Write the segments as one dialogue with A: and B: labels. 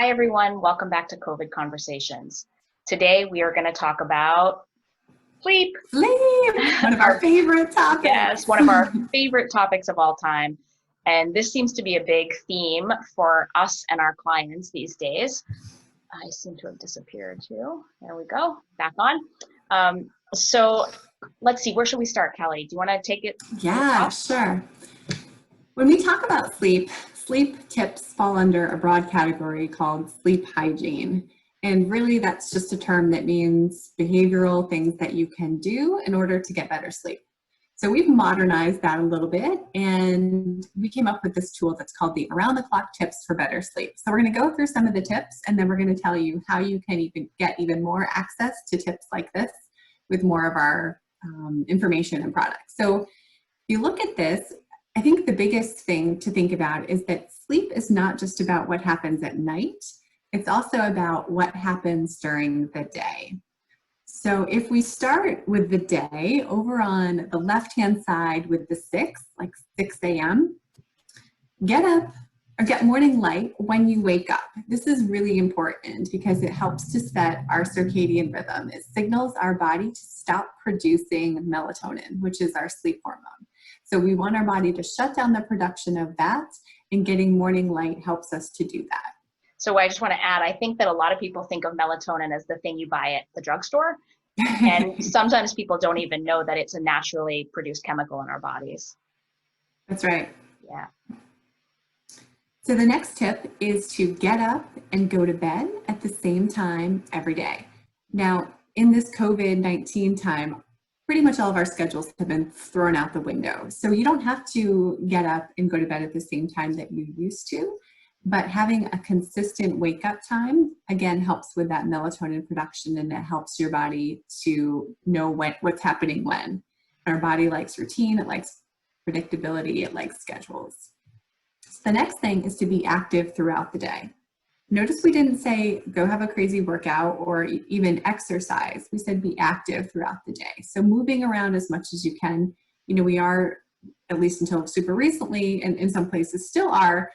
A: Hi, everyone. Welcome back to COVID Conversations. Today, we are going to talk about sleep.
B: Sleep, one of our favorite topics.
A: Yes, one of our favorite topics of all time. And this seems to be a big theme for us and our clients these days. I seem to have disappeared too. There we go. Back on. So let's see. Where should we start, Kelly? Do you want to take it?
B: Yeah, sure. When we talk about sleep, sleep tips fall under a broad category called sleep hygiene. And really, that's just a term that means behavioral things that you can do in order to get better sleep. So we've modernized that a little bit, and we came up with this tool that's called the Around the Clock Tips for Better Sleep. So we're going to go through some of the tips, and then we're going to tell you how you can get even more access to tips like this with more of our information and products. So if you look at this, I think the biggest thing to think about is that sleep is not just about what happens at night. It's also about what happens during the day. So if we start with the day, over on the left-hand side with the 6, like 6 a.m., get up or get morning light when you wake up. This is really important because it helps to set our circadian rhythm. It signals our body to stop producing melatonin, which is our sleep hormone. So we want our body to shut down the production of that, and getting morning light helps us to do that.
A: So I just want to add, I think that a lot of people think of melatonin as the thing you buy at the drugstore. And sometimes people don't even know that it's a naturally produced chemical in our bodies.
B: That's right.
A: Yeah.
B: So the next tip is to get up and go to bed at the same time every day. Now, in this COVID-19 time, pretty much all of our schedules have been thrown out the window. So you don't have to get up and go to bed at the same time that you used to, but having a consistent wake up time, again, helps with that melatonin production, and it helps your body to know what's happening when. Our body likes routine, it likes predictability, it likes schedules. So the next thing is to be active throughout the day. Notice we didn't say go have a crazy workout or even exercise. We said be active throughout the day. So moving around as much as you can. You know, we are, at least until super recently, and in some places still are,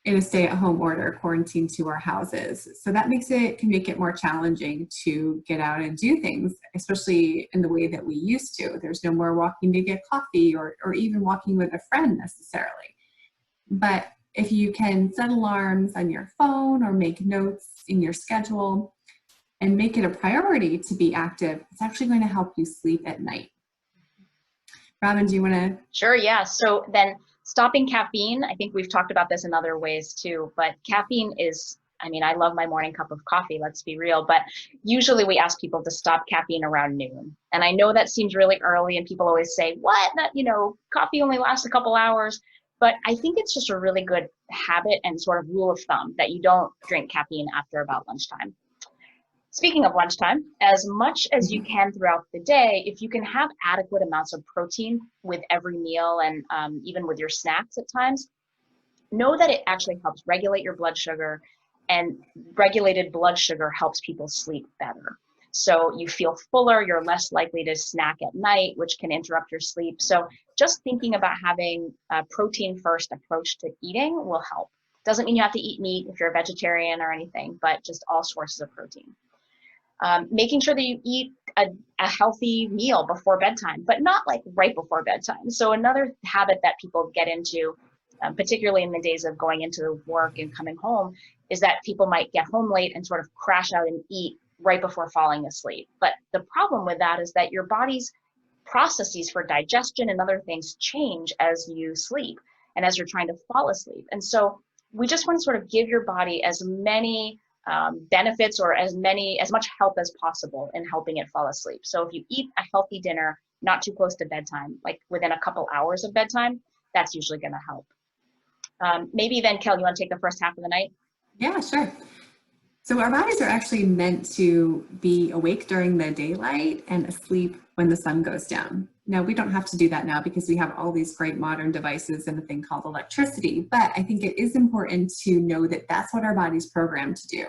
B: in a stay-at-home order, quarantined to our houses. So that can make it more challenging to get out and do things, especially in the way that we used to. There's no more walking to get coffee or even walking with a friend necessarily. But if you can set alarms on your phone or make notes in your schedule and make it a priority to be active, it's actually going to help you sleep at night. Robin, do you want to?
A: Sure, yeah. So then stopping caffeine, I think we've talked about this in other ways too, but caffeine is, I mean, I love my morning cup of coffee, let's be real, but usually we ask people to stop caffeine around noon. And I know that seems really early, and people always say, what? Coffee only lasts a couple hours. But I think it's just a really good habit and sort of rule of thumb that you don't drink caffeine after about lunchtime. Speaking of lunchtime, as much as you can throughout the day, if you can have adequate amounts of protein with every meal and even with your snacks at times, know that it actually helps regulate your blood sugar, and regulated blood sugar helps people sleep better. So you feel fuller, you're less likely to snack at night, which can interrupt your sleep. So just thinking about having a protein first approach to eating will help. Doesn't mean you have to eat meat if you're a vegetarian or anything, but just all sources of protein. Making sure that you eat a healthy meal before bedtime, but not like right before bedtime. So another habit that people get into, particularly in the days of going into work and coming home, is that people might get home late and sort of crash out and eat right before falling asleep. But the problem with that is that your body's processes for digestion and other things change as you sleep and as you're trying to fall asleep. And so we just want to sort of give your body as many benefits or as much help as possible in helping it fall asleep. So if you eat a healthy dinner not too close to bedtime, like within a couple hours of bedtime, that's usually going to help. Maybe then, Kel, you want to take the first half of the night?
B: Yeah, sure. So our bodies are actually meant to be awake during the daylight and asleep when the sun goes down. Now, we don't have to do that now because we have all these great modern devices and a thing called electricity, but I think it is important to know that that's what our body's programmed to do.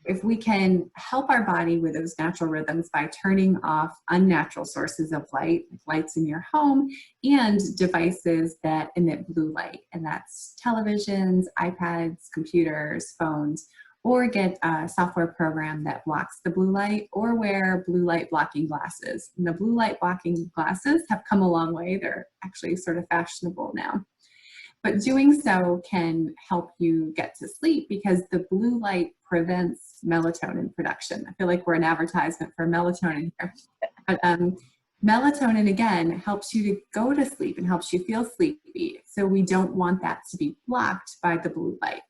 B: If we can help our body with those natural rhythms by turning off unnatural sources of light, like lights in your home, and devices that emit blue light, and that's televisions, iPads, computers, phones, or get a software program that blocks the blue light, or wear blue light blocking glasses. And the blue light blocking glasses have come a long way. They're actually sort of fashionable now. But doing so can help you get to sleep because the blue light prevents melatonin production. I feel like we're an advertisement for melatonin here. But melatonin, again, helps you to go to sleep and helps you feel sleepy. So we don't want that to be blocked by the blue light.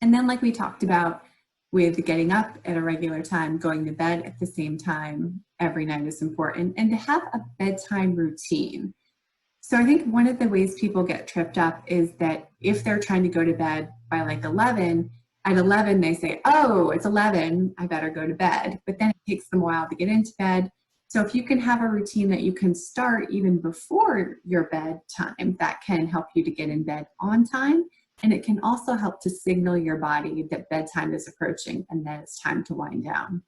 B: And then, like we talked about with getting up at a regular time, going to bed at the same time every night is important, and to have a bedtime routine. So I think one of the ways people get tripped up is that if they're trying to go to bed by like 11, at 11 they say, oh, it's 11, I better go to bed. But then it takes them a while to get into bed. So if you can have a routine that you can start even before your bedtime, that can help you to get in bed on time. And it can also help to signal your body that bedtime is approaching and that it's time to wind down.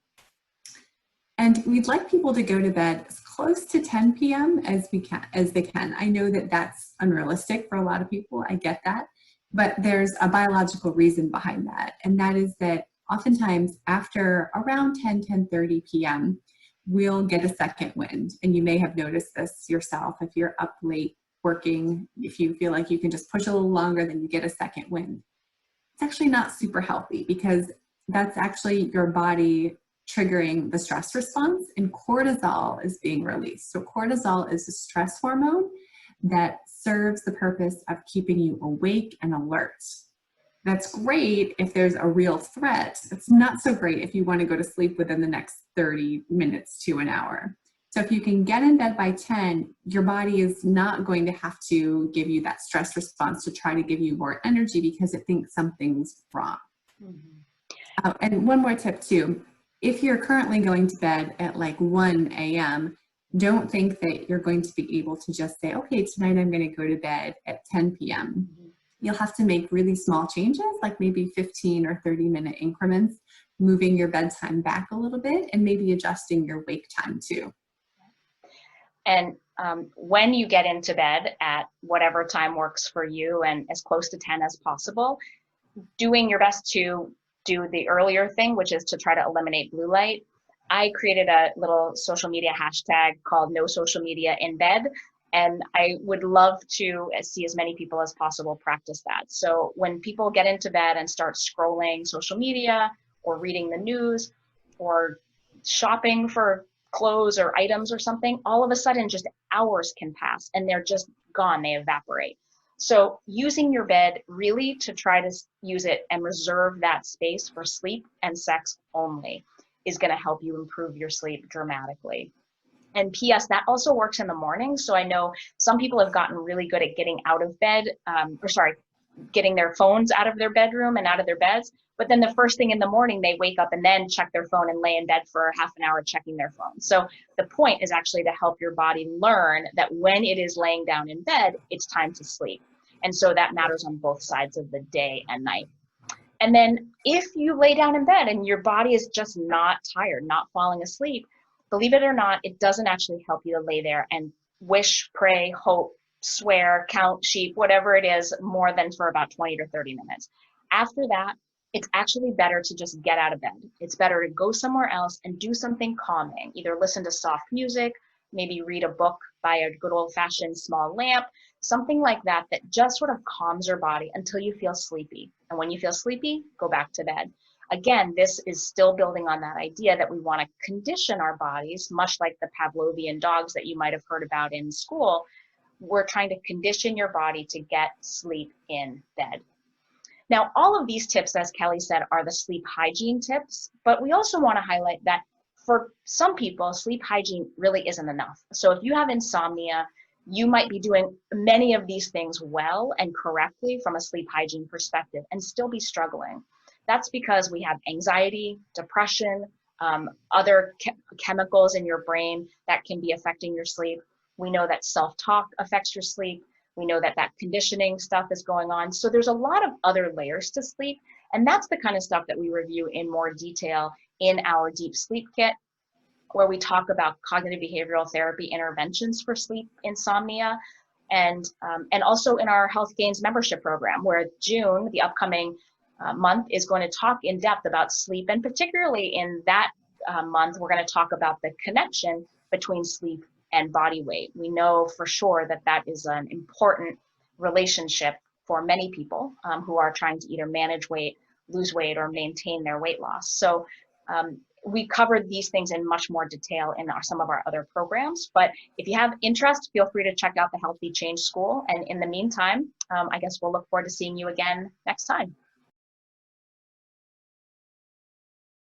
B: And we'd like people to go to bed as close to 10 p.m. as they can. I know that that's unrealistic for a lot of people. I get that. But there's a biological reason behind that. And that is that oftentimes after around 10:30 p.m., we'll get a second wind. And you may have noticed this yourself if you're up late working, if you feel like you can just push a little longer, then you get a second wind. It's actually not super healthy because that's actually your body triggering the stress response, and cortisol is being released. So cortisol is a stress hormone that serves the purpose of keeping you awake and alert. That's great if there's a real threat. It's not so great if you want to go to sleep within the next 30 minutes to an hour. So if you can get in bed by 10, your body is not going to have to give you that stress response to try to give you more energy because it thinks something's wrong. Mm-hmm. And one more tip too, if you're currently going to bed at like 1 a.m., don't think that you're going to be able to just say, okay, tonight I'm going to go to bed at 10 p.m. Mm-hmm. You'll have to make really small changes, like maybe 15 or 30-minute increments, moving your bedtime back a little bit and maybe adjusting your wake time too.
A: And when you get into bed at whatever time works for you and as close to 10 as possible, doing your best to do the earlier thing, which is to try to eliminate blue light. I created a little social media hashtag called No Social Media in Bed, and I would love to see as many people as possible practice that. So when people get into bed and start scrolling social media or reading the news or shopping for clothes or items or something, all of a sudden just hours can pass and they're just gone, they evaporate. So using your bed really to try to use it and reserve that space for sleep and sex only is going to help you improve your sleep dramatically. And P.S., that also works in the morning. So I know some people have gotten really good at getting out of bed, getting their phones out of their bedroom and out of their beds. But then the first thing in the morning, they wake up and then check their phone and lay in bed for half an hour checking their phone. So the point is actually to help your body learn that when it is laying down in bed, it's time to sleep. And so that matters on both sides of the day and night. And then if you lay down in bed and your body is just not tired, not falling asleep, believe it or not, it doesn't actually help you to lay there and wish, pray, hope, swear, count sheep, whatever it is, more than for about 20 to 30 minutes. After that, it's actually better to just get out of bed. It's better to go somewhere else and do something calming, either listen to soft music, maybe read a book by a good old-fashioned small lamp, something like that that just sort of calms your body until you feel sleepy. And when you feel sleepy, go back to bed. Again, this is still building on that idea that we want to condition our bodies, much like the Pavlovian dogs that you might have heard about in school. We're trying to condition your body to get sleep in bed. Now, all of these tips, as Kelly said, are the sleep hygiene tips, but we also want to highlight that for some people, sleep hygiene really isn't enough. So if you have insomnia, you might be doing many of these things well and correctly from a sleep hygiene perspective and still be struggling. That's because we have anxiety, depression, other chemicals in your brain that can be affecting your sleep. We know that self-talk affects your sleep. We know that conditioning stuff is going on. So there's a lot of other layers to sleep. And that's the kind of stuff that we review in more detail in our Deep Sleep Kit, where we talk about cognitive behavioral therapy interventions for sleep insomnia, and also in our Health Gains membership program, where June, the upcoming month is going to talk in depth about sleep, and particularly in that month, we're going to talk about the connection between sleep and body weight. We know for sure that that is an important relationship for many people who are trying to either manage weight, lose weight, or maintain their weight loss. So we covered these things in much more detail in some of our other programs. But if you have interest, feel free to check out the Healthy Change School. And in the meantime, I guess we'll look forward to seeing you again next time.